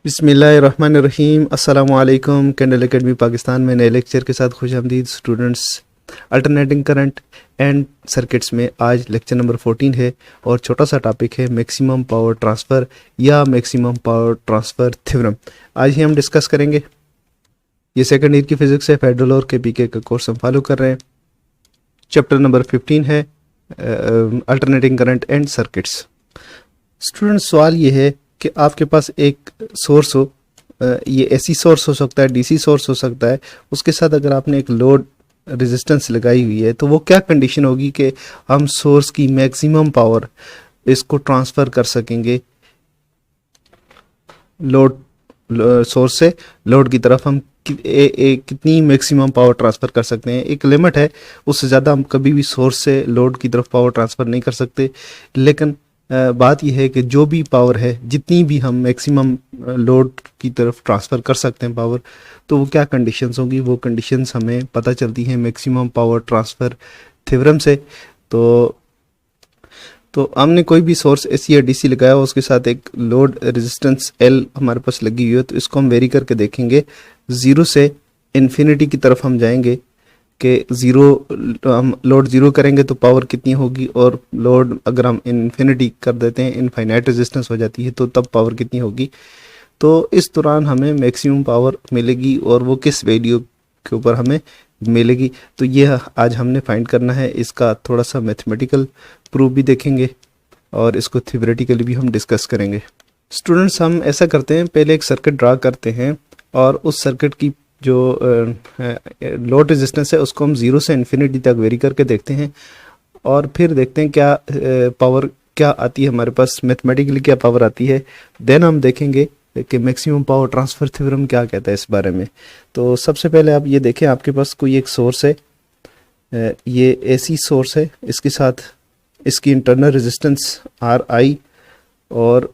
बिस्मिल्लाहिर्रहमानिर्रहीम। अस्सलामुअलैकुम। Candle academy Pakistan में नए लेक्चर के साथ खुशामदीद students. Alternating current and circuits में आज लेक्चर नंबर 14 है और छोटा सा टॉपिक है मैक्सिमम पावर ट्रांसफ़र या मैक्सिमम पावर ट्रांसफ़र थ्योरम। आज ही हम डिस्कस करेंगे। ये सेकंड ईयर की फिजिक्स है, फेडरल और केपीके का कोर्स हम फॉलो कर रहे हैं। चैप्टर नंबर 15 है alternating current and circuits. Student, सवाल ये है कि आपके पास एक सोर्स हो, ये एसी सोर्स हो सकता है, डीसी सोर्स हो सकता है, उसके साथ अगर आपने एक लोड रेजिस्टेंस लगाई हुई है तो वो क्या कंडीशन होगी कि हम सोर्स की मैक्सिमम पावर इसको ट्रांसफ़र कर सकेंगे लोड सोर्स से लोड की तरफ। हम कितनी मैक्सिमम पावर ट्रांसफ़र कर सकते हैं, एक लिमिट है, उससे ज़्यादा हम कभी भी सोर्स से लोड की तरफ पावर ट्रांसफ़र नहीं कर सकते। लेकिन बात यह है कि जो भी पावर है, जितनी भी हम मैक्सिमम लोड की तरफ ट्रांसफ़र कर सकते हैं पावर, तो वो क्या कंडीशंस होंगी, वो कंडीशंस हमें पता चलती हैं मैक्सिमम पावर ट्रांसफ़र थ्योरम से। तो हमने कोई भी सोर्स एसी या डीसी लगाया हो, उसके साथ एक लोड रेजिस्टेंस एल हमारे पास लगी हुई है, तो इसको हम वेरी करके देखेंगे। ज़ीरो से इन्फिनिटी की तरफ हम जाएंगे कि ज़ीरो, हम लोड ज़ीरो करेंगे तो पावर कितनी होगी, और लोड अगर हम इन्फिनिटी कर देते हैं, इनफाइनाइट रेजिस्टेंस हो जाती है, तो तब पावर कितनी होगी। तो इस दौरान हमें मैक्सिमम पावर मिलेगी और वो किस वैल्यू के ऊपर हमें मिलेगी, तो ये आज हमने फाइंड करना है। इसका थोड़ा सा मैथमेटिकल प्रूफ भी देखेंगे और इसको थ्योरेटिकली भी हम डिस्कस करेंगे। स्टूडेंट्स, हम ऐसा करते हैं, पहले एक सर्किट ड्रा करते हैं और उस सर्किट की जो लोड रेजिस्टेंस है उसको हम ज़ीरो से इन्फिनिटी तक वेरी करके देखते हैं और फिर देखते हैं क्या पावर क्या आती है हमारे पास, मैथमेटिकली क्या पावर आती है। देन हम देखेंगे कि मैक्सिमम पावर ट्रांसफ़र थ्योरम क्या कहता है इस बारे में। तो सबसे पहले आप ये देखें, आपके पास कोई एक सोर्स है, ये एसी सोर्स है, इसके साथ इसकी इंटरनल रेजिस्टेंस आर आई और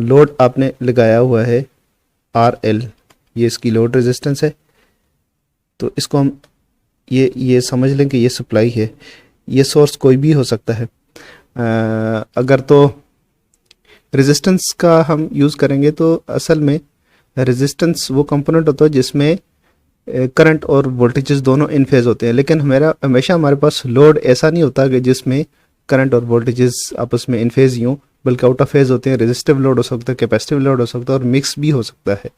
लोड आपने लगाया हुआ है आर एल, ये इसकी लोड रेजिस्टेंस है। तो इसको हम ये समझ लें कि ये सप्लाई है। ये सोर्स कोई भी हो सकता है। अगर तो रेजिस्टेंस का हम यूज़ करेंगे तो असल में रेजिस्टेंस वो कंपोनेंट होता है जिसमें करंट और वोल्टेजेस दोनों इन फेज होते हैं, लेकिन हमेशा हमारे पास लोड ऐसा नहीं होता कि जिसमें करंट और वोल्टेजेस आपस में इन फेज ही हों, बल्कि आउट ऑफ फेज होते हैं। रेजिस्टिव लोड हो सकता है, कैपेसिटिव लोड हो सकता है और मिक्स भी हो सकता है।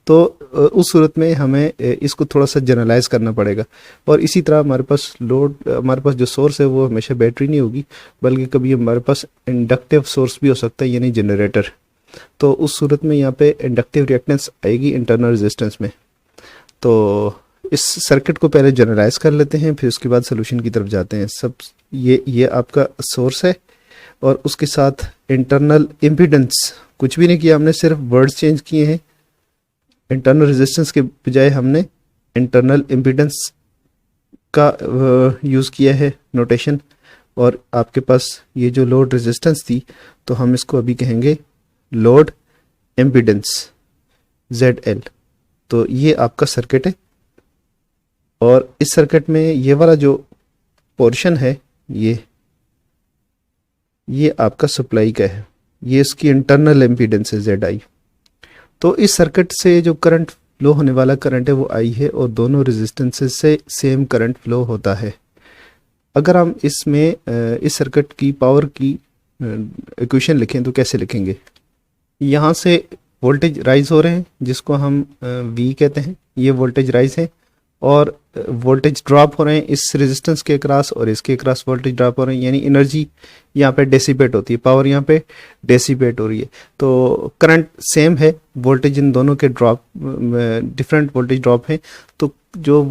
तो उस सूरत में हमें इसको थोड़ा सा जनरलाइज करना पड़ेगा। और इसी तरह हमारे पास जो सोर्स है वो हमेशा बैटरी नहीं होगी, बल्कि कभी हमारे पास इंडक्टिव सोर्स भी हो सकता है, यानी जनरेटर। तो उस सूरत में यहाँ पे इंडक्टिव रिएक्टेंस आएगी इंटरनल रेजिस्टेंस में। तो इस सर्किट को पहले जनरलाइज कर लेते हैं, फिर उसके बाद सोल्यूशन की तरफ जाते हैं। ये आपका सोर्स है और उसके साथ इंटरनल इम्पीडेंस, कुछ भी नहीं किया हमने, सिर्फ वर्ड्स चेंज किए हैं। इंटरनल रेजिस्टेंस के बजाय हमने इंटरनल इम्पीडेंस का यूज़ किया है नोटेशन। और आपके पास ये जो लोड रेजिस्टेंस थी, तो हम इसको अभी कहेंगे लोड इम्पीडेंस ZL। तो ये आपका सर्किट है और इस सर्किट में ये वाला जो पोर्शन है ये आपका सप्लाई का है, ये इसकी इंटरनल इम्पीडेंस है ZI। तो इस सर्किट से जो करंट फ्लो होने वाला करंट है वो I है और दोनों रेजिस्टेंसेस से सेम करंट फ्लो होता है। अगर हम इसमें इस सर्किट की पावर की इक्वेशन लिखें तो कैसे लिखेंगे, यहाँ से वोल्टेज राइज हो रहे हैं जिसको हम V कहते हैं, ये वोल्टेज राइज है, और वोल्टेज ड्रॉप हो रहे हैं इस रेजिस्टेंस के अक्रॉस और इसके अक्रॉस वोल्टेज ड्रॉप हो रहे हैं, यानी एनर्जी यहाँ पे डेसिपेट होती है, पावर यहाँ पे डेसिपेट हो रही है। तो करंट सेम है, वोल्टेज इन दोनों के ड्रॉप डिफरेंट वोल्टेज ड्रॉप है। तो जो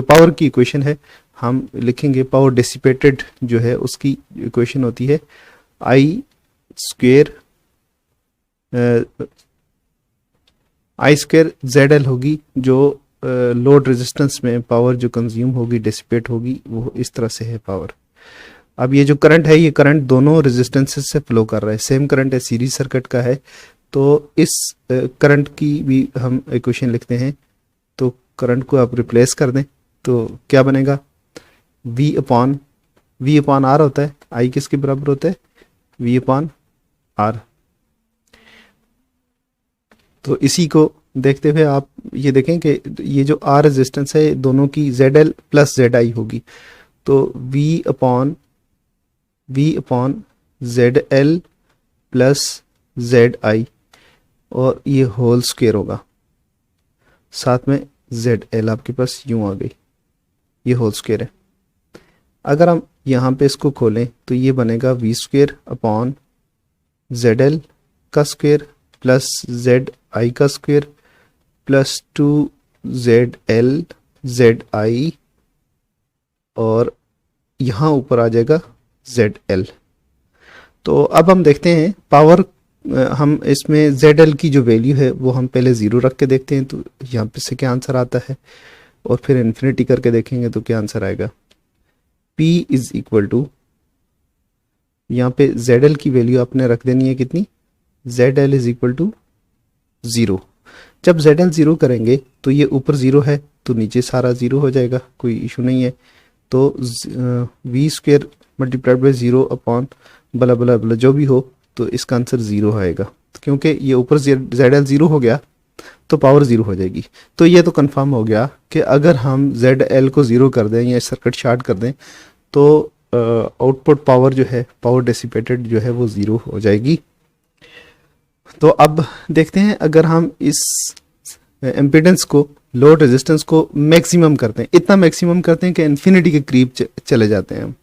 पावर की इक्वेशन है हम लिखेंगे, पावर डेसिपेटेड जो है उसकी इक्वेशन होती है I स्क्वायर ZL होगी, जो लोड रेजिस्टेंस में पावर जो कंज्यूम होगी, डेसिपेट होगी, वो इस तरह से है पावर। अब ये जो करंट है, ये करंट दोनों रेजिस्टेंसेस से फ्लो कर रहा है, सेम करंट है, सीरीज सर्किट का है। तो इस करंट की भी हम इक्वेशन लिखते हैं। तो करंट को आप रिप्लेस कर दें तो क्या बनेगा, V अपॉन R होता है, I किसके बराबर होता है, V अपॉन R। तो इसी को देखते हुए आप ये देखें कि ये जो आर रेजिस्टेंस है दोनों की Z L plus Z I होगी, तो V upon Z L plus Z I और ये होल स्क्वायर होगा, साथ में जेड एल आपके पास यूं आ गई, ये होल स्क्वायर है। अगर हम यहाँ पे इसको खोलें तो ये बनेगा V square upon Z L का स्क्वायर प्लस जेड आई का square plus 2 Z L Z I और यहाँ ऊपर आ जाएगा जेड एल। तो अब हम देखते हैं पावर, हम इसमें जेड एल की जो वैल्यू है वो हम पहले ज़ीरो रख के देखते हैं, तो यहाँ पे से क्या आंसर आता है, और फिर इन्फिनिटी करके देखेंगे तो क्या आंसर आएगा। P इज इक्वल टू, यहाँ पे जेड एल की वैल्यू आपने रख देनी है कितनी, Z L is equal to 0। जब जेड एल 0 करेंगे तो ये ऊपर 0 है तो नीचे सारा 0 हो जाएगा, कोई इशू नहीं है। तो V square multiplied by 0 upon blah blah बला जो भी हो, तो इसका आंसर 0 आएगा, क्योंकि ये ऊपर जेड एल 0 हो गया तो पावर 0 हो जाएगी। तो ये तो कंफर्म हो गया कि अगर हम जेड एल को 0 कर दें या सर्किट शार्ट कर दें तो आउटपुट पावर जो है, पावर डिसिपेटेड जो है वो 0 हो जाएगी। तो अब देखते हैं अगर हम इस इम्पीडेंस को, लोड रेजिस्टेंस को मैक्सिमम करते हैं, इतना मैक्सिमम करते हैं कि इन्फिनिटी के करीब चले जाते हैं हम,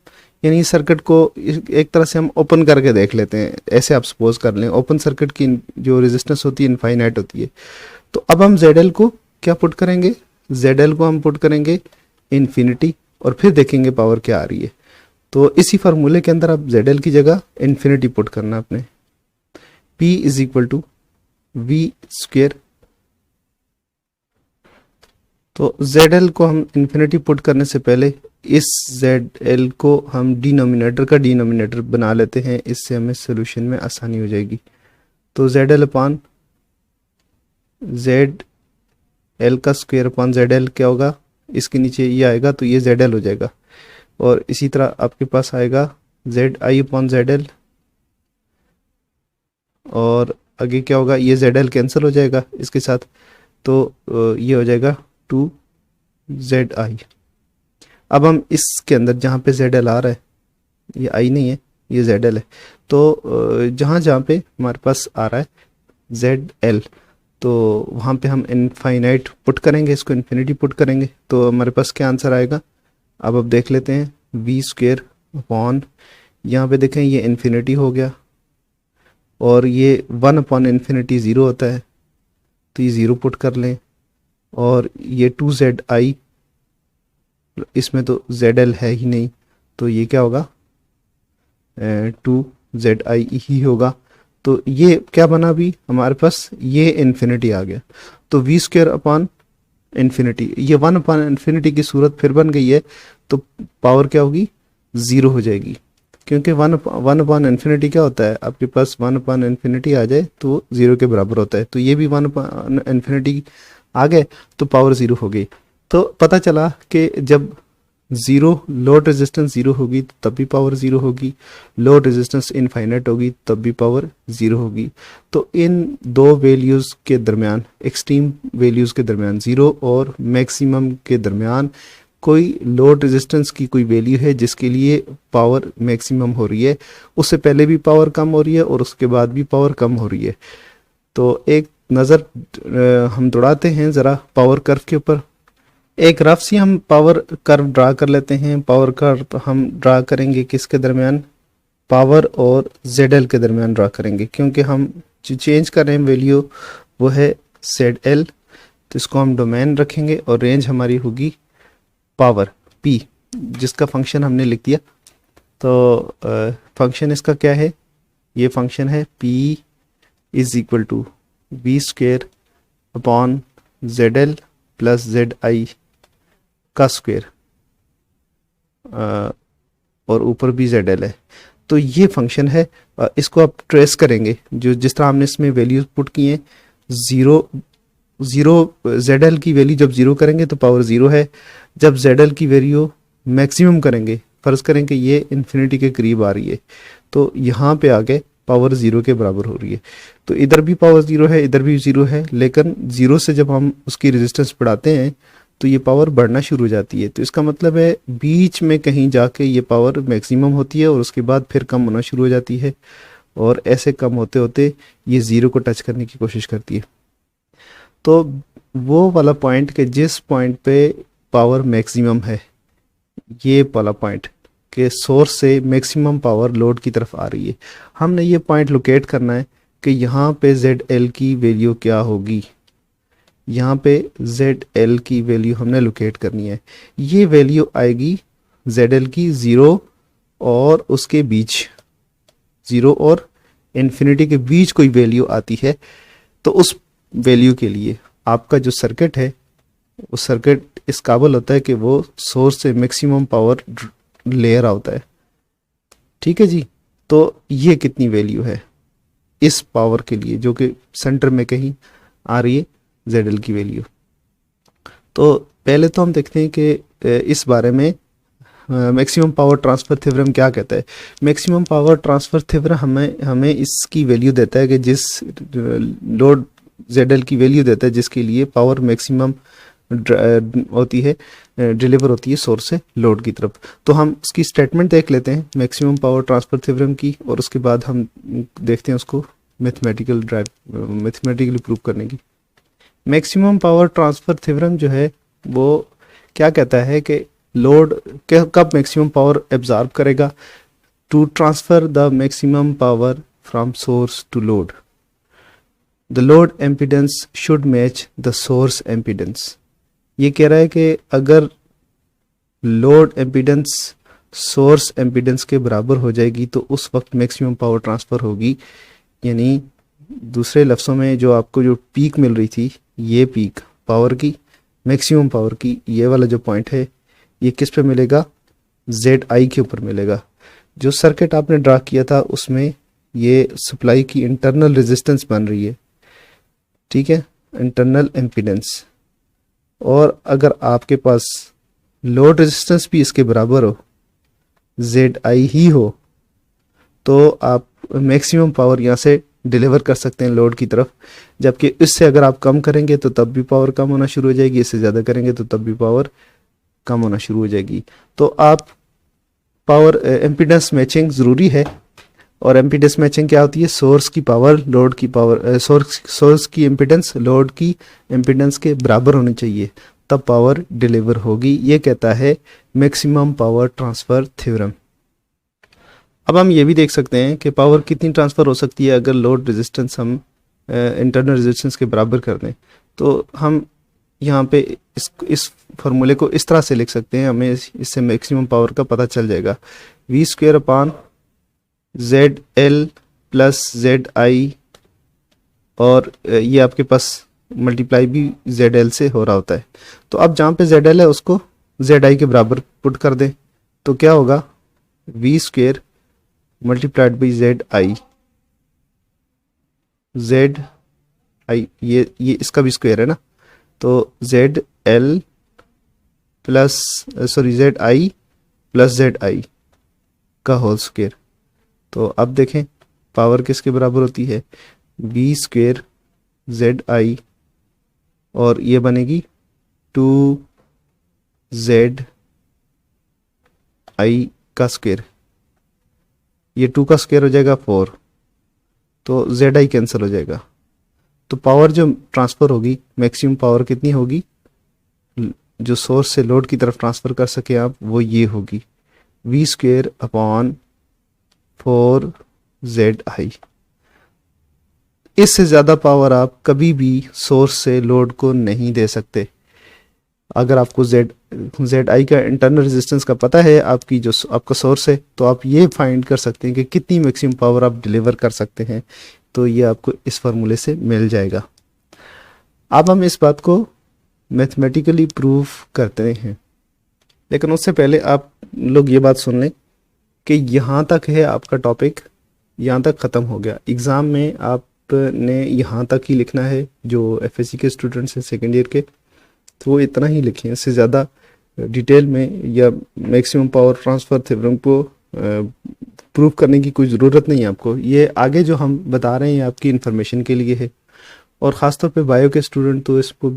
यानी सर्किट को एक तरह से हम ओपन करके देख लेते हैं। ऐसे आप सपोज कर लें ओपन सर्किट की जो रेजिस्टेंस होती है इनफाइनाइट होती है। तो अब हम ZL को क्या पुट करेंगे, ZL को हम पुट करेंगे इन्फिनिटी और फिर देखेंगे पावर क्या आ रही है। तो इसी फार्मूले के अंदर आप ZL की जगह इन्फिनिटी पुट करना अपने, P is equal to V square. तो ZL को हम इन्फिनिटी पुट करने से पहले इस ZL को हम डिनोमिनेटर का डिनोमिनेटर बना लेते हैं, इससे हमें सोल्यूशन में आसानी हो जाएगी। तो ZL अपॉन ZL का स्क्वायर अपॉन ZL क्या होगा, इसके नीचे ये आएगा तो ये ZL हो जाएगा, और इसी तरह आपके पास आएगा ZI अपॉन ZL, और आगे क्या होगा, ये ZL कैंसिल हो जाएगा इसके साथ, तो ये हो जाएगा 2ZI। अब हम इसके अंदर जहाँ पे ZL आ रहा है, ये I नहीं है ये ZL है, तो जहाँ जहाँ पे हमारे पास आ रहा है ZL, तो वहाँ पे हम इनफाइनाइट पुट करेंगे, इसको इन्फिनिटी पुट करेंगे, तो हमारे पास क्या आंसर आएगा। अब देख लेते हैं, वी स्क्वेयर अपॉन, यहाँ पे देखें ये इन्फिनिटी हो गया और ये 1 अपॉन इन्फिनिटी 0 होता है, तो ये 0 पुट कर लें, और ये 2ZI, इसमें तो ZL है ही नहीं, तो ये क्या होगा 2ZI ही होगा। तो ये क्या बना, अभी हमारे पास ये इन्फिनिटी आ गया, तो वी स्क्वायर अपॉन इन्फिनिटी, ये 1 अपॉन इन्फिनिटी की सूरत फिर बन गई है, तो पावर क्या होगी 0 हो जाएगी, क्योंकि 1 अपॉन इन्फिनिटी क्या होता है, आपके पास 1 अपॉन इन्फिनिटी आ जाए तो 0 के बराबर होता है, तो ये भी 1 अपॉन इन्फिनिटी आ गए तो पावर 0 हो गई। तो पता चला कि जब 0 लोड रेजिस्टेंस 0 होगी तब भी पावर 0 होगी, लोड रेजिस्टेंस इनफाइनाइट होगी तब भी पावर 0 होगी। तो इन दो वैल्यूज़ के दरमियान, एक्सट्रीम वैल्यूज़ के दरमियान, 0 और मैक्सिमम के दरमियान कोई लोड रेजिस्टेंस की कोई वैल्यू है जिसके लिए पावर मैक्सिमम हो रही है, उससे पहले भी पावर कम हो रही है और उसके बाद भी पावर कम हो रही है। तो एक नज़र हम दौड़ाते हैं ज़रा पावर कर्व के ऊपर, एक रफ सी हम पावर कर्व ड्रा कर लेते हैं। पावर कर्व हम ड्रा करेंगे किसके दरमियान, पावर और ZL के दरमियान ड्रा करेंगे, क्योंकि हम जो चेंज कर रहे हैं वैल्यू वो है ZL, तो इसको हम डोमेन रखेंगे और रेंज हमारी होगी पावर P, जिसका फंक्शन हमने लिख दिया। तो फंक्शन इसका क्या है, ये फंक्शन है P is equal to V square upon ZL plus ZI का स्क्वायर, और ऊपर भी ZL है। तो ये फंक्शन है, इसको आप ट्रेस करेंगे, जो जिस तरह हमने इसमें वैल्यूज पुट की हैं, 0 ZL की वैल्यू जब 0 करेंगे तो पावर 0 है, जब ZL की वैल्यू मैक्सिमम करेंगे, फर्ज करें कि ये इन्फिनिटी के करीब आ रही है, तो यहाँ पे आके पावर 0 के बराबर हो रही है। तो इधर भी पावर 0 है, इधर भी 0 है, लेकिन 0 से जब हम उसकी रेजिस्टेंस बढ़ाते हैं तो ये पावर बढ़ना शुरू हो जाती है। तो इसका मतलब है बीच में कहीं जाके ये पावर मैक्सिमम होती है और उसके बाद फिर कम होना शुरू हो जाती है, और ऐसे कम होते होते ये 0 को टच करने की कोशिश करती है। तो वो वाला पॉइंट के जिस पॉइंट पे पावर मैक्सिमम है, ये वाला पॉइंट के सोर्स से मैक्सिमम पावर लोड की तरफ आ रही है, हमने ये पॉइंट लोकेट करना है कि यहाँ पे ZL की वैल्यू क्या होगी। यहाँ पे ZL की वैल्यू हमने लोकेट करनी है। ये वैल्यू आएगी ZL की 0 और उसके बीच, 0 और इन्फिनिटी के बीच कोई वैल्यू आती है, तो उस वैल्यू के लिए आपका जो सर्किट है, वो सर्किट इस काबिल होता है कि वो सोर्स से मैक्सिमम पावर ले रहा होता है। ठीक है जी। तो ये कितनी वैल्यू है इस पावर के लिए जो कि सेंटर में कहीं आ रही है, ZL की वैल्यू। तो पहले तो हम देखते हैं कि इस बारे में मैक्सिमम पावर ट्रांसफर थ्योरम क्या कहता है। मैक्सिमम पावर ट्रांसफर थ्योरम हमें इसकी वैल्यू देता है कि जिस लोड ZL की वैल्यू देता है जिसके लिए पावर मैक्सिमम होती है, डिलीवर होती है सोर्स से लोड की तरफ। तो हम उसकी स्टेटमेंट देख लेते हैं मैक्सिमम पावर ट्रांसफर थ्योरम की, और उसके बाद हम देखते हैं उसको मैथमेटिकली प्रूव करने की। मैक्सिमम पावर ट्रांसफर थ्योरम जो है वो क्या कहता है कि लोड कब मैक्सिमम पावर एब्जॉर्ब करेगा, to transfer the maximum power from source to load the load impedance should match the source impedance. ये कह रहा है कि अगर लोड एम्पीडेंस सोर्स एम्पीडेंस के बराबर हो जाएगी तो उस वक्त मैक्सिमम पावर ट्रांसफर होगी। यानी दूसरे लफ्ज़ों में जो आपको जो पीक मिल रही थी, ये पीक पावर की, मैक्सिमम पावर की, ये वाला जो पॉइंट है ये किस पे मिलेगा, ZI के ऊपर मिलेगा। जो सर्किट आपने ड्रा किया था उसमें ये सप्लाई की इंटरनल रेजिस्टेंस बन रही है, ठीक है, इंटरनल एम्पीडेंस। और अगर आपके पास लोड रेजिस्टेंस भी इसके बराबर हो, ZI ही हो, तो आप मैक्सिमम पावर यहाँ से डिलीवर कर सकते हैं लोड की तरफ। जबकि इससे अगर आप कम करेंगे तो तब भी पावर कम होना शुरू हो जाएगी, इससे ज़्यादा करेंगे तो तब भी पावर कम होना शुरू हो जाएगी। तो आप पावर एम्पीडेंस मैचिंग ज़रूरी है। और एम्पीडेंस मैचिंग क्या होती है, सोर्स की पावर लोड की पावर, सोर्स की एम्पीडेंस लोड की एम्पीडेंस के बराबर होनी चाहिए, तब पावर डिलीवर होगी। ये कहता है मैक्सिमम पावर ट्रांसफर थ्योरम। अब हम ये भी देख सकते हैं कि पावर कितनी ट्रांसफ़र हो सकती है अगर लोड रेजिस्टेंस हम इंटरनल रेजिस्टेंस के बराबर कर दें। तो हम यहाँ पे इस फार्मूले को इस तरह से लिख सकते हैं, हमें इससे मैक्सिमम पावर का पता चल जाएगा। V² upon ZL plus ZI, और ये आपके पास मल्टीप्लाई भी ZL से हो रहा होता है। तो अब जहाँ पे ZL है उसको ZI के बराबर पुट कर दें, तो क्या होगा, V² मल्टीप्लाइड बाई ZI, ये इसका भी स्क्वायर है ना, तो ZL plus ZI plus ZI का होल स्क्वायर। तो अब देखें पावर किसके बराबर होती है, V² ZI, और ये बनेगी 2ZI का स्क्वायर। ये 2 का स्क्वायर हो जाएगा 4, तो ZI कैंसिल हो जाएगा। तो पावर जो ट्रांसफ़र होगी, मैक्सिमम पावर कितनी होगी जो सोर्स से लोड की तरफ ट्रांसफ़र कर सके आप, वो ये होगी V² अपॉन 4ZI। इससे ज़्यादा पावर आप कभी भी सोर्स से लोड को नहीं दे सकते। अगर आपको ZI का इंटरनल रेजिस्टेंस का पता है, आपकी जो आपका सोर्स है, तो आप ये फाइंड कर सकते हैं कि कितनी मैक्सिमम पावर आप डिलीवर कर सकते हैं। तो ये आपको इस फार्मूले से मिल जाएगा। अब हम इस बात को मैथमेटिकली प्रूव करते हैं, लेकिन उससे पहले आप लोग ये बात सुन लें कि यहाँ तक है आपका टॉपिक, यहाँ तक ख़त्म हो गया। एग्ज़ाम में आपने यहाँ तक ही लिखना है। जो FSC के स्टूडेंट्स हैं सेकेंड ईयर के, तो वो इतना ही लिखें, इससे ज़्यादा डिटेल में या मैक्सिमम पावर ट्रांसफ़र थ्योरम को प्रूव करने की कोई ज़रूरत नहीं है आपको। ये आगे जो हम बता रहे हैं आपकी इन्फॉर्मेशन के लिए है, और ख़ासतौर पे बायो के स्टूडेंट तो इसको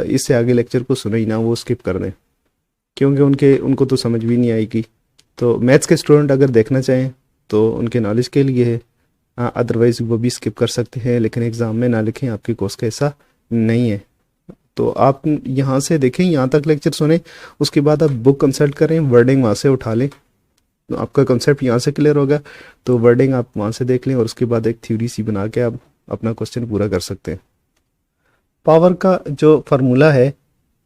इससे आगे लेक्चर को सुने ही ना, वो स्किप कर दें, क्योंकि उनको तो समझ भी नहीं आएगी। तो मैथ्स के स्टूडेंट अगर देखना चाहें तो उनके नॉलेज के लिए है, अदरवाइज़ वो भी स्किप कर सकते हैं, लेकिन एग्ज़ाम में ना लिखें, आपके कोर्स का ऐसा नहीं है। तो आप यहाँ से देखें, यहाँ तक लेक्चर सुने, उसके बाद आप बुक कंसल्ट करें, वर्डिंग वहाँ से उठा लें, तो आपका कंसेप्ट यहाँ से क्लियर होगा, तो वर्डिंग आप वहाँ से देख लें, और उसके बाद एक थ्योरी सी बना के आप अपना क्वेश्चन पूरा कर सकते हैं। पावर का जो फार्मूला है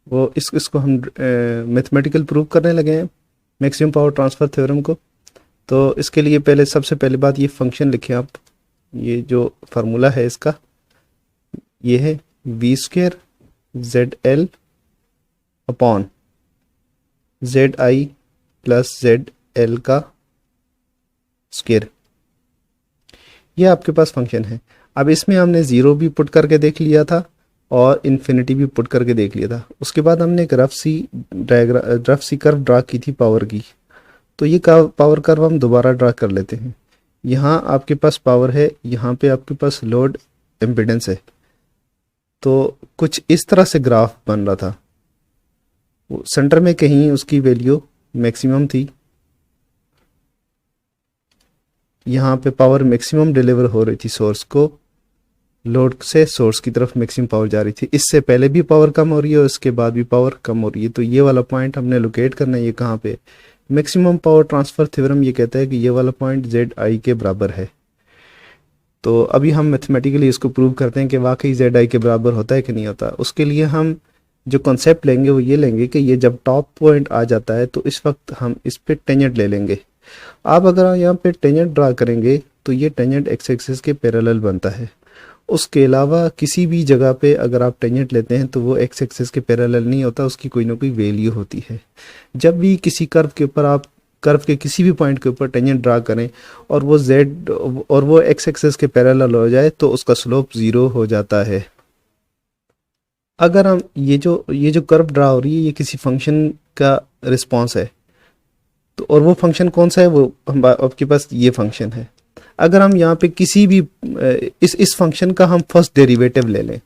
वो इसको हम मैथमेटिकल प्रूव करने लगे हैं, मैक्सिमम पावर ट्रांसफ़र थ्योरम को। तो इसके लिए सबसे पहले बात, ये फंक्शन लिखें आप, ये जो फार्मूला है इसका, ये है v² ZL upon ZI plus ZL का स्क्वायर, ये आपके पास फंक्शन है। अब इसमें हमने ज़ीरो भी पुट करके देख लिया था और इन्फिनिटी भी पुट करके देख लिया था। उसके बाद हमने एक रफ सी कर्व ड्रा की थी पावर की, तो ये पावर कर्व हम दोबारा ड्रा कर लेते हैं। यहाँ आपके पास पावर है, यहाँ पे आपके पास लोड इम्पीडेंस है, तो कुछ इस तरह से ग्राफ बन रहा था। सेंटर में कहीं उसकी वैल्यू मैक्सिमम थी, यहाँ पे पावर मैक्सिमम डिलीवर हो रही थी सोर्स को, लोड से सोर्स की तरफ मैक्सिमम पावर जा रही थी। इससे पहले भी पावर कम हो रही है और इसके बाद भी पावर कम हो रही है। तो ये वाला पॉइंट हमने लोकेट करना है, ये कहाँ पे, मैक्सिमम पावर ट्रांसफ़र थ्योरम ये कहता है कि ये वाला पॉइंट ZI के बराबर है। तो अभी हम मैथमेटिकली इसको प्रूव करते हैं कि वाकई ZI के बराबर होता है कि नहीं होता। उसके लिए हम जो कॉन्सेप्ट लेंगे वो ये लेंगे कि ये जब टॉप पॉइंट आ जाता है तो इस वक्त हम इस पे टेंजेंट ले लेंगे। आप अगर यहाँ पे टेंजेंट ड्रा करेंगे तो ये टेंजेंट एक्स एक्सिस के पैरेलल बनता है। उसके अलावा किसी भी जगह पे अगर आप टेंजेंट लेते हैं तो वो एक्स एक्सिस के पैरेलल नहीं होता, उसकी कोई ना कोई वैल्यू होती है। जब भी किसी कर्व के ऊपर आप कर्व के किसी भी पॉइंट के ऊपर टेंजेंट ड्रा करें और वो एक्स एक्सिस के पैरेलल हो जाए तो उसका स्लोप 0 हो जाता है। अगर हम ये जो कर्व ड्रा हो रही है ये किसी फंक्शन का रिस्पॉन्स है, तो और वो फंक्शन कौन सा है, वो आपके पास ये फंक्शन है। अगर हम यहाँ पे किसी भी इस फंक्शन का हम फर्स्ट डेरिवेटिव ले लें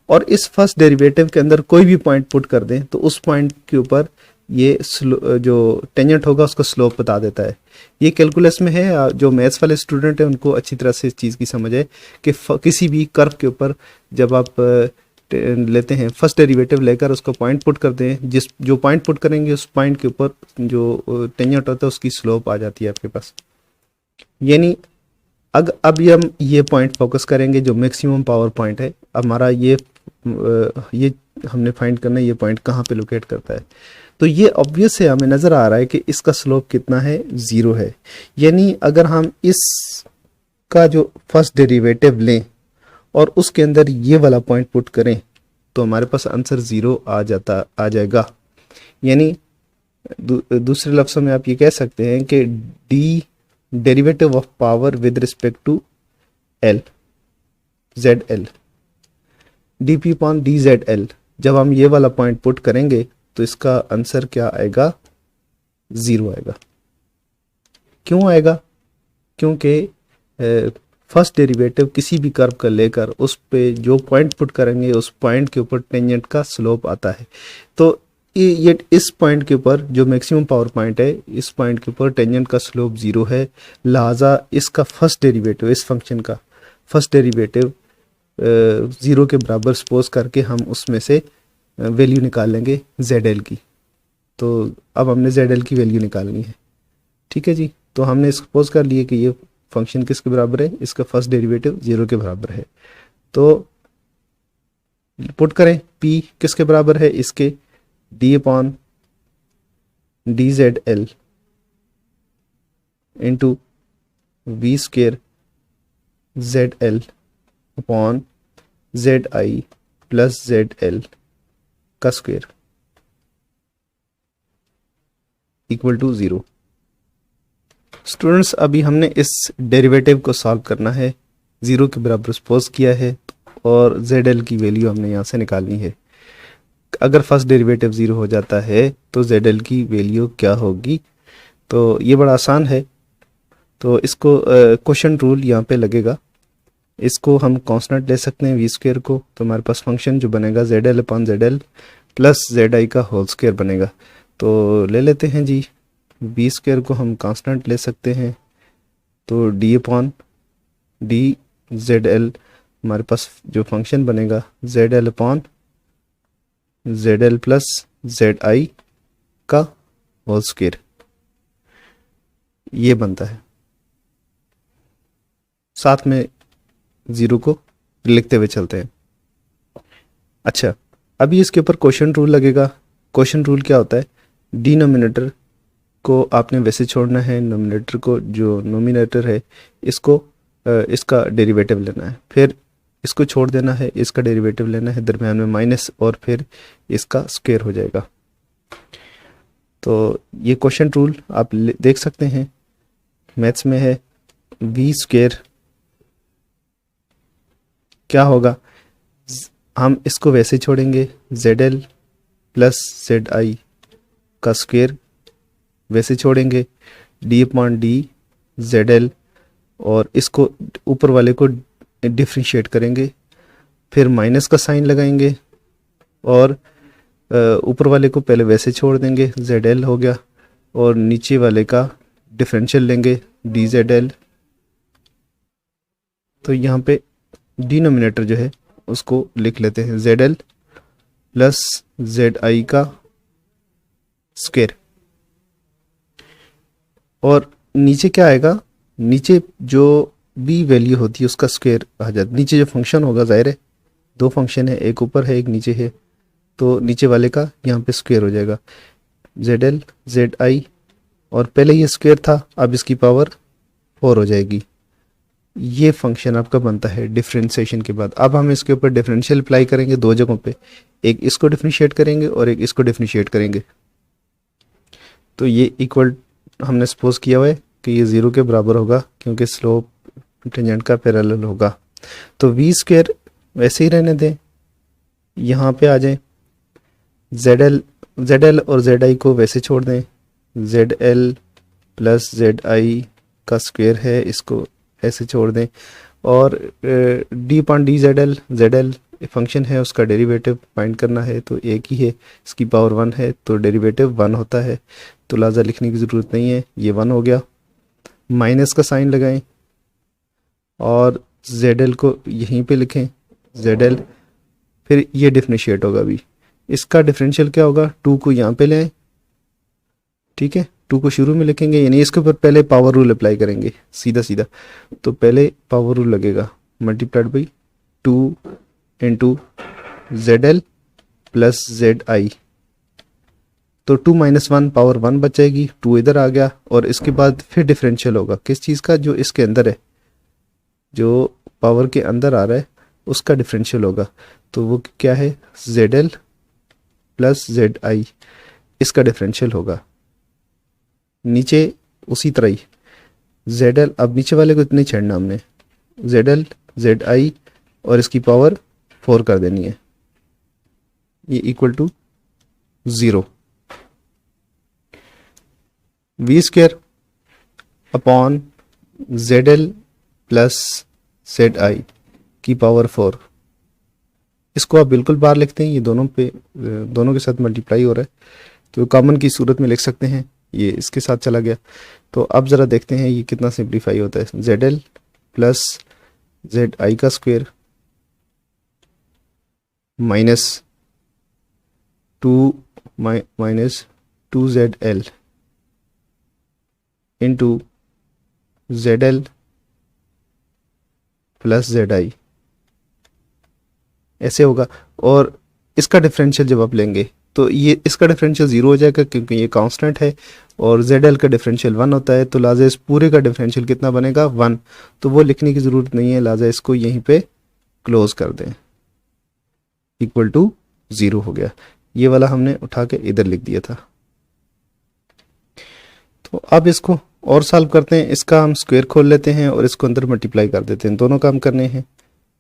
और इस फर्स्ट डेरिवेटिव के अंदर कोई भी पॉइंट पुट कर दें तो उस पॉइंट के ऊपर ये जो टेंजेंट होगा उसका स्लोप बता देता है। ये कैलकुलस में है, जो मैथ्स वाले स्टूडेंट हैं उनको अच्छी तरह से इस चीज़ की समझ है कि किसी भी कर्व के ऊपर जब आप लेते हैं फर्स्ट डेरिवेटिव लेकर उसको पॉइंट पुट करते हैं, जो पॉइंट पुट करेंगे उस पॉइंट के ऊपर जो टेंजेंट होता है उसकी स्लोप आ जाती है आपके पास। यानी अब हम ये पॉइंट फोकस करेंगे जो मैक्सिमम पावर पॉइंट है हमारा, ये हमने फाइंड करना है ये पॉइंट कहाँ पे लोकेट करता है। तो ये ऑब्वियस है, हमें नज़र आ रहा है कि इसका स्लोप कितना है, 0 है। यानी अगर हम इसका जो फर्स्ट डेरिवेटिव लें और उसके अंदर ये वाला पॉइंट पुट करें तो हमारे पास आंसर 0 आ जाएगा। यानी दूसरे लफ्ज़ों में आप ये कह सकते हैं कि D derivative of power with respect to L ZL dp upon dZL, जब हम ये वाला पॉइंट पुट करेंगे तो इसका आंसर क्या आएगा, 0 आएगा। क्यों आएगा, क्योंकि फर्स्ट डेरिवेटिव किसी भी कर्व का लेकर उस पे जो पॉइंट पुट करेंगे उस पॉइंट के ऊपर टेंजेंट का स्लोप आता है। तो ये इस पॉइंट के ऊपर जो मैक्सिमम पावर पॉइंट है इस पॉइंट के ऊपर टेंजेंट का स्लोप 0 है, लिहाजा इसका फर्स्ट डेरिवेटिव, इस फंक्शन का फर्स्ट डेरिवेटिव 0 के बराबर सपोज करके हम उसमें से वैल्यू निकाल लेंगे ZL की। तो अब हमने ZL की वैल्यू निकालनी है, ठीक है जी। तो हमने सपोज कर लिए कि ये फंक्शन किसके बराबर है, इसका फर्स्ट डेरिवेटिव 0 के बराबर है। तो पुट करें P किसके बराबर है, इसके d upon dZL into v² ZL upon ZI plus ZL का स्क्वायर इक्वल टू 0। स्टूडेंट्स अभी हमने इस डेरिवेटिव को सॉल्व करना है, 0 के बराबर सपोज किया है और ZL की वैल्यू हमने यहाँ से निकालनी है। अगर फर्स्ट डेरिवेटिव 0 हो जाता है तो ZL की वैल्यू क्या होगी, तो ये बड़ा आसान है। तो इसको क्वोशंट रूल यहाँ पे लगेगा। इसको हम कांस्टेंट ले सकते हैं वी स्क्वायर को, तो हमारे पास फंक्शन जो बनेगा Z L upon Z L plus Z I का होल स्क्वायर बनेगा। तो ले लेते हैं जी, वी स्क्वायर को हम कांस्टेंट ले सकते हैं, तो D upon D Z L हमारे पास जो फंक्शन बनेगा Z L upon Z L plus Z I का होल स्क्वायर, ये बनता है। साथ में जीरो को लिखते हुए चलते हैं। अच्छा, अभी इसके ऊपर क्वोशंट रूल लगेगा। क्वोशंट रूल क्या होता है, डिनोमिनेटर को आपने वैसे छोड़ना है, नोमिनेटर को जो नोमिनेटर है इसको इसका डेरिवेटिव लेना है, फिर इसको छोड़ देना है, इसका डेरिवेटिव लेना है, दरम्यान में माइनस और फिर इसका स्क्वायर हो जाएगा। तो ये क्वोशंट रूल आप देख सकते हैं मैथ्स में है। वी स्क्वायर क्या होगा, हम इसको वैसे छोड़ेंगे, Z L plus Z I का स्क्वायर वैसे छोड़ेंगे, D upon D Z L, और इसको ऊपर वाले को डिफ्रेंशिएट करेंगे, फिर माइनस का साइन लगाएंगे और ऊपर वाले को पहले वैसे छोड़ देंगे, जेड एल हो गया, और नीचे वाले का डिफरेंशियल लेंगे डी जेड एल। तो यहाँ पे डिनोमिनेटर जो है उसको लिख लेते हैं Z L plus Z I का स्क्वायर, और नीचे क्या आएगा, नीचे जो बी वैल्यू होती है उसका स्क्वायर आ जाता है। नीचे जो फंक्शन होगा, जाहिर है दो फंक्शन है, एक ऊपर है एक नीचे है, तो नीचे वाले का यहाँ पे स्क्वायर हो जाएगा जेड एल जेड आई, और पहले ये स्क्वायर था, अब इसकी पावर 4 हो जाएगी। ये फंक्शन आपका बनता है डिफरेंशिएशन के बाद। अब हम इसके ऊपर डिफरेंशियल अप्लाई करेंगे दो जगहों पे, एक इसको डिफरेंशिएट करेंगे और एक इसको डिफरेंशिएट करेंगे। तो ये इक्वल हमने सपोज किया हुआ है कि ये 0 के बराबर होगा क्योंकि स्लोप टेंजेंट का पैरेलल होगा। तो वी स्क्वायर वैसे ही रहने दें, यहाँ पे आ जाएं, जेड एल और जेड आई को वैसे छोड़ दें, Z L plus Z I का स्क्वायर है, इसको ऐसे छोड़ दें, और D upon D Z L function है उसका डेरिवेटिव फाइंड करना है, तो एक ही है, इसकी पावर 1 है तो डेरिवेटिव 1 होता है, तो लाजा लिखने की ज़रूरत नहीं है, ये 1 हो गया। माइनस का साइन लगाएं और जेड एल को यहीं पे लिखें, जेड एल, फिर ये डिफरेंशिएट होगा। अभी इसका डिफरेंशियल क्या होगा, 2 को यहाँ पे ले आए, ठीक है, 2 को शुरू में लिखेंगे, यानी इसके ऊपर पहले पावर रूल अप्लाई करेंगे सीधा सीधा। तो पहले पावर रूल लगेगा multiplied by 2 into Z L plus Z आई, तो 2 माइनस 1 पावर 1 बच जाएगी, 2 इधर आ गया, और इसके बाद फिर डिफरेंशियल होगा किस चीज़ का, जो इसके अंदर है, जो पावर के अंदर आ रहा है उसका डिफरेंशियल होगा। तो वो क्या है, जेड एल प्लस जेड आई, इसका डिफरेंशियल होगा। नीचे उसी तरह ही जेड एल, अब नीचे वाले को इतने छेड़ना हमने, जेड एल जेड आई और इसकी पावर 4 कर देनी है, ये equal to 0। V square upon Z L plus Z I की पावर 4, इसको आप बिल्कुल बाहर लिखते हैं, ये दोनों के साथ मल्टीप्लाई हो रहा है, तो कॉमन की सूरत में लिख सकते हैं, ये इसके साथ चला गया। तो अब ज़रा देखते हैं ये कितना सिंप्लीफाई होता है, Z L plus Z I का square minus 2 Z L into Z L plus Z I, ऐसे होगा। और इसका डिफरेंशियल जब आप लेंगे तो ये इसका डिफरेंशियल 0 हो जाएगा क्योंकि ये कांस्टेंट है, और जेड एल का डिफरेंशियल 1 होता है, तो लाजा इस पूरे का डिफरेंशियल कितना बनेगा, 1। तो वो लिखने की ज़रूरत नहीं है, लाजा इसको यहीं पे क्लोज कर दें, इक्वल टू 0 हो गया। ये वाला हमने उठा के इधर लिख दिया था। तो अब इसको और सॉल्व करते हैं, इसका हम स्क्वायर खोल लेते हैं और इसको अंदर मल्टीप्लाई कर देते हैं, दोनों काम करने हैं।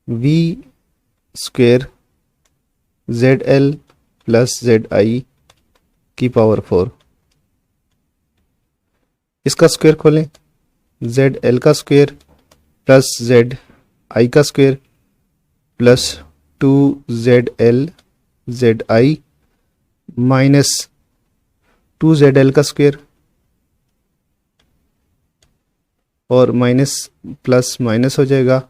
V square Z L plus Z I की पावर 4, इसका स्क्वायर खोलें, जेड एल का स्क्वायर प्लस जेड आई का square plus 2ZL Z I minus 2ZL का स्क्वायर और माइनस प्लस माइनस हो जाएगा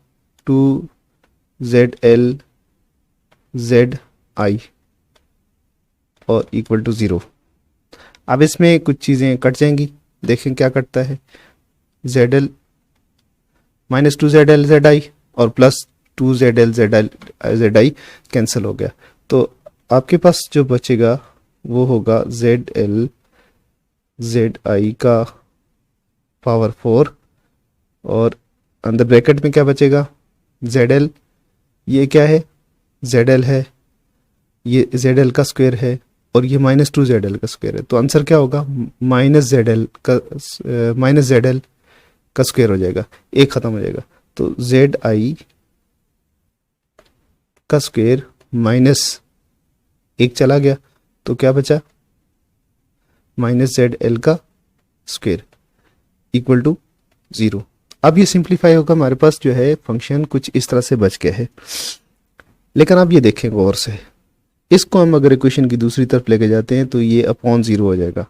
2ZL जेड आई और इक्वल टू 0। अब इसमें कुछ चीज़ें कट जाएंगी, देखें क्या कटता है। ZL minus 2ZL Z I और plus 2ZL Z I cancel हो गया, तो आपके पास जो बचेगा वो होगा ZL जेड आई का पावर 4 और अंदर ब्रैकेट में क्या बचेगा ZL, ये क्या है ZL है, ये ZL का स्क्वायर है और ये माइनस 2ZL का स्क्वायर है, तो आंसर क्या होगा माइनस ZL का स्क्वायर हो जाएगा, एक खत्म हो जाएगा। तो जेड आई का स्क्वायर माइनस एक चला गया तो क्या बचा माइनस ZL का स्क्वायर इक्वल टू 0। अब ये सिंप्लीफाई होगा, हमारे पास जो है फंक्शन कुछ इस तरह से बच गया है। लेकिन आप ये देखें गौर से, इसको हम अगर इक्वेशन की दूसरी तरफ लेके जाते हैं तो ये अपॉन 0 हो जाएगा।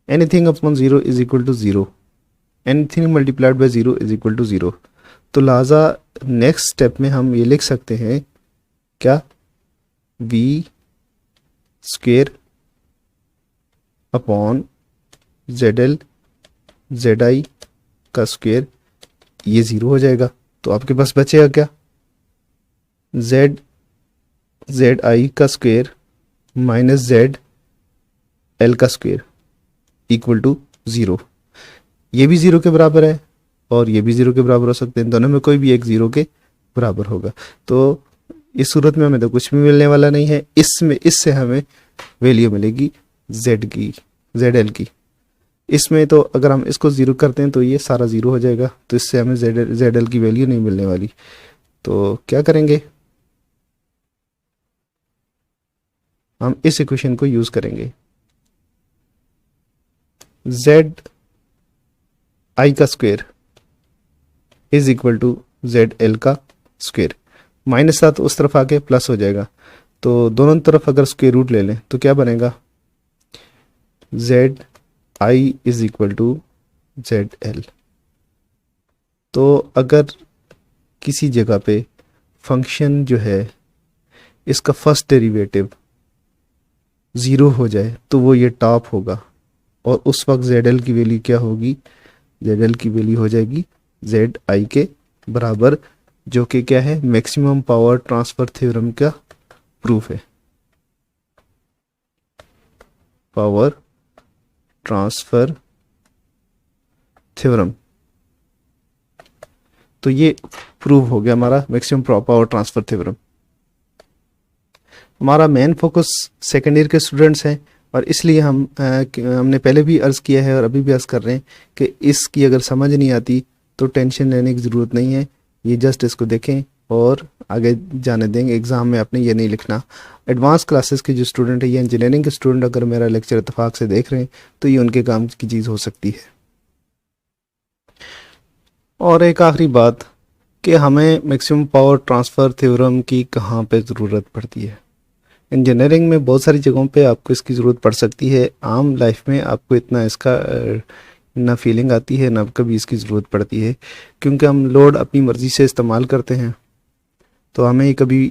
Anything upon 0 is equal to 0, anything multiplied by 0 is equal to 0। तो लिहाजा नेक्स्ट स्टेप में हम ये लिख सकते हैं क्या v square upon ZL Z I का स्क्वायर, ये 0 हो जाएगा। तो आपके पास बचेगा क्या जेड आई का स्क्वायर माइनस ZL का स्क्वायर इक्वल टू 0। ये भी 0 के बराबर है और ये भी 0 के बराबर हो सकते हैं, दोनों में कोई भी एक 0 के बराबर होगा। तो इस सूरत में हमें तो कुछ भी मिलने वाला नहीं है, इससे हमें वैल्यू मिलेगी ZL की। इसमें तो अगर हम इसको 0 करते हैं तो ये सारा 0 हो जाएगा, तो इससे हमें ZL की वैल्यू नहीं मिलने वाली। तो क्या करेंगे, हम इस इक्वेशन को यूज करेंगे। जेड आई का square is equal to ZL का स्क्वायर, माइनस था तो उस तरफ आके प्लस हो जाएगा, तो दोनों तरफ अगर स्क्वायर रूट ले लें तो क्या बनेगा Z I is equal to ZL। तो अगर किसी जगह पे फंक्शन जो है इसका फर्स्ट डेरिवेटिव 0 हो जाए तो वो ये टॉप होगा और उस वक्त ZL की वैल्यू क्या होगी, ZL की वैल्यू हो जाएगी ZI के बराबर, जो कि क्या है मैक्सिमम पावर ट्रांसफर थ्योरम का प्रूफ है। पावर ट्रांसफर थ्योरम, तो ये प्रूव हो गया हमारा मैक्सिमम पावर ट्रांसफर थ्योरम। हमारा मेन फोकस सेकेंड ईयर के स्टूडेंट्स हैं और इसलिए हमने पहले भी अर्ज़ किया है और अभी भी अर्ज़ कर रहे हैं कि इसकी अगर समझ नहीं आती तो टेंशन लेने की ज़रूरत नहीं है, ये जस्ट इसको देखें और आगे जाने देंगे। एग्ज़ाम में आपने ये नहीं लिखना। एडवांस क्लासेस के जो स्टूडेंट है या इंजीनियरिंग के स्टूडेंट अगर मेरा लेक्चर इत्तेफाक से देख रहे हैं तो ये उनके काम की चीज़ हो सकती है। और एक आखिरी बात कि हमें मैक्सिमम पावर ट्रांसफ़र थ्योरम की कहाँ पे ज़रूरत पड़ती है। इंजीनियरिंग में बहुत सारी जगहों पे आपको इसकी ज़रूरत पड़ सकती है, आम लाइफ में आपको इतना इसका ना फीलिंग आती है ना कभी इसकी ज़रूरत पड़ती है, क्योंकि हम लोड अपनी मर्ज़ी से इस्तेमाल करते हैं तो हमें कभी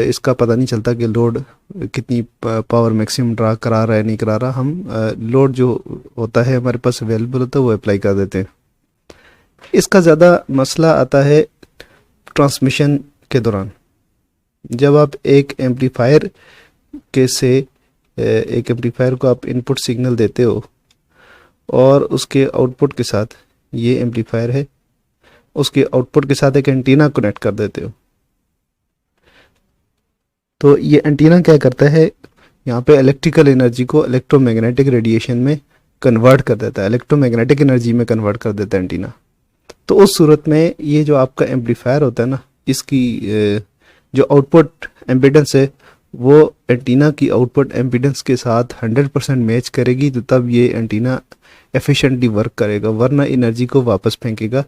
इसका पता नहीं चलता कि लोड कितनी पावर मैक्सिमम ड्रा करा रहा है नहीं करा रहा। हम लोड जो होता है हमारे पास अवेलेबल होता है वो अप्लाई कर देते हैं। इसका ज़्यादा मसला आता है ट्रांसमिशन के दौरान। जब आप एक एम्पलीफायर एक एम्पलीफायर को आप इनपुट सिग्नल देते हो और उसके आउटपुट के साथ, ये एम्पलीफायर है, उसके आउटपुट के साथ एक एंटीना कनेक्ट कर देते हो, तो ये एंटीना क्या करता है, यहाँ पे इलेक्ट्रिकल एनर्जी को इलेक्ट्रोमैग्नेटिक रेडिएशन में कन्वर्ट कर देता है, इलेक्ट्रोमैग्नेटिक एनर्जी में कन्वर्ट कर देता है एंटीना। तो उस सूरत में ये जो आपका एम्पलीफायर होता है ना, इसकी जो आउटपुट एम्पीडेंस है वो एंटीना की आउटपुट एम्पीडेंस के साथ 100% मैच करेगी, तो तब ये एंटीना एफिशिएंटली वर्क करेगा, वरना एनर्जी को वापस फेंकेगा,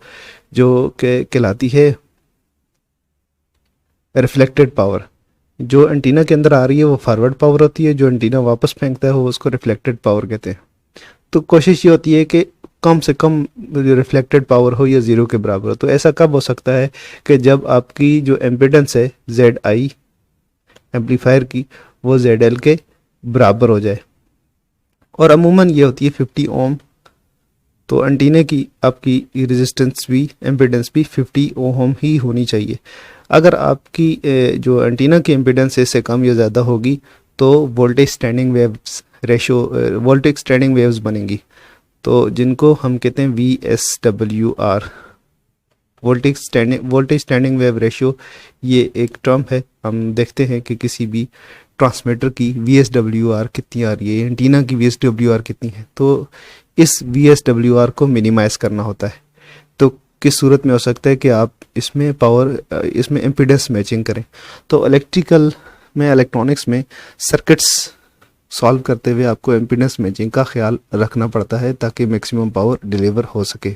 जो कहलाती है रिफ्लेक्टेड पावर। जो एंटीना के अंदर आ रही है वो फॉरवर्ड पावर होती है, जो एंटीना वापस फेंकता है वो उसको रिफ्लेक्टेड पावर कहते हैं। तो कोशिश ये होती है कि कम से कम रिफ्लेक्टेड पावर हो या ज़ीरो के बराबर हो। तो ऐसा कब हो सकता है कि जब आपकी जो एम्पिडेंस है ZI एम्पलीफायर की, वो ZL के बराबर हो जाए, और अमूमन ये होती है 50 ओम। तो एंटीने की आपकी रेजिस्टेंस भी, एम्पिडेंस भी 50 ओम ही होनी चाहिए। अगर आपकी जो एंटीना की एम्पिडेंस इससे कम या ज़्यादा होगी तो voltage standing waves ratio, voltage standing waves बनेंगी, तो जिनको हम कहते हैं VSWR, voltage standing wave ratio. ये एक टर्म है। हम देखते हैं कि किसी भी ट्रांसमीटर की VSWR कितनी आ रही है, एंटीना की VSWR कितनी है, तो इस VSWR को मिनिमाइज करना होता है। तो किस सूरत में हो सकता है कि आप इसमें इसमें इम्पीडेंस मैचिंग करें। तो इलेक्ट्रॉनिक्स में सर्किट्स सॉल्व करते हुए आपको इम्पीडेंस मैचिंग का ख्याल रखना पड़ता है ताकि मैक्सिमम पावर डिलीवर हो सके।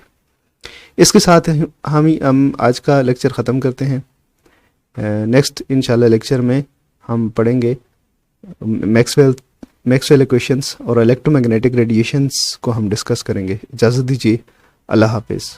इसके साथ हम आज का लेक्चर ख़त्म करते हैं। नेक्स्ट इंशाल्लाह लेक्चर में हम पढ़ेंगे मैक्सवेल इक्वेशंस और इलेक्ट्रोमैग्नेटिक रेडिएशंस को हम डिस्कस करेंगे। इजाज़त दीजिए, अल्लाह हाफिज़।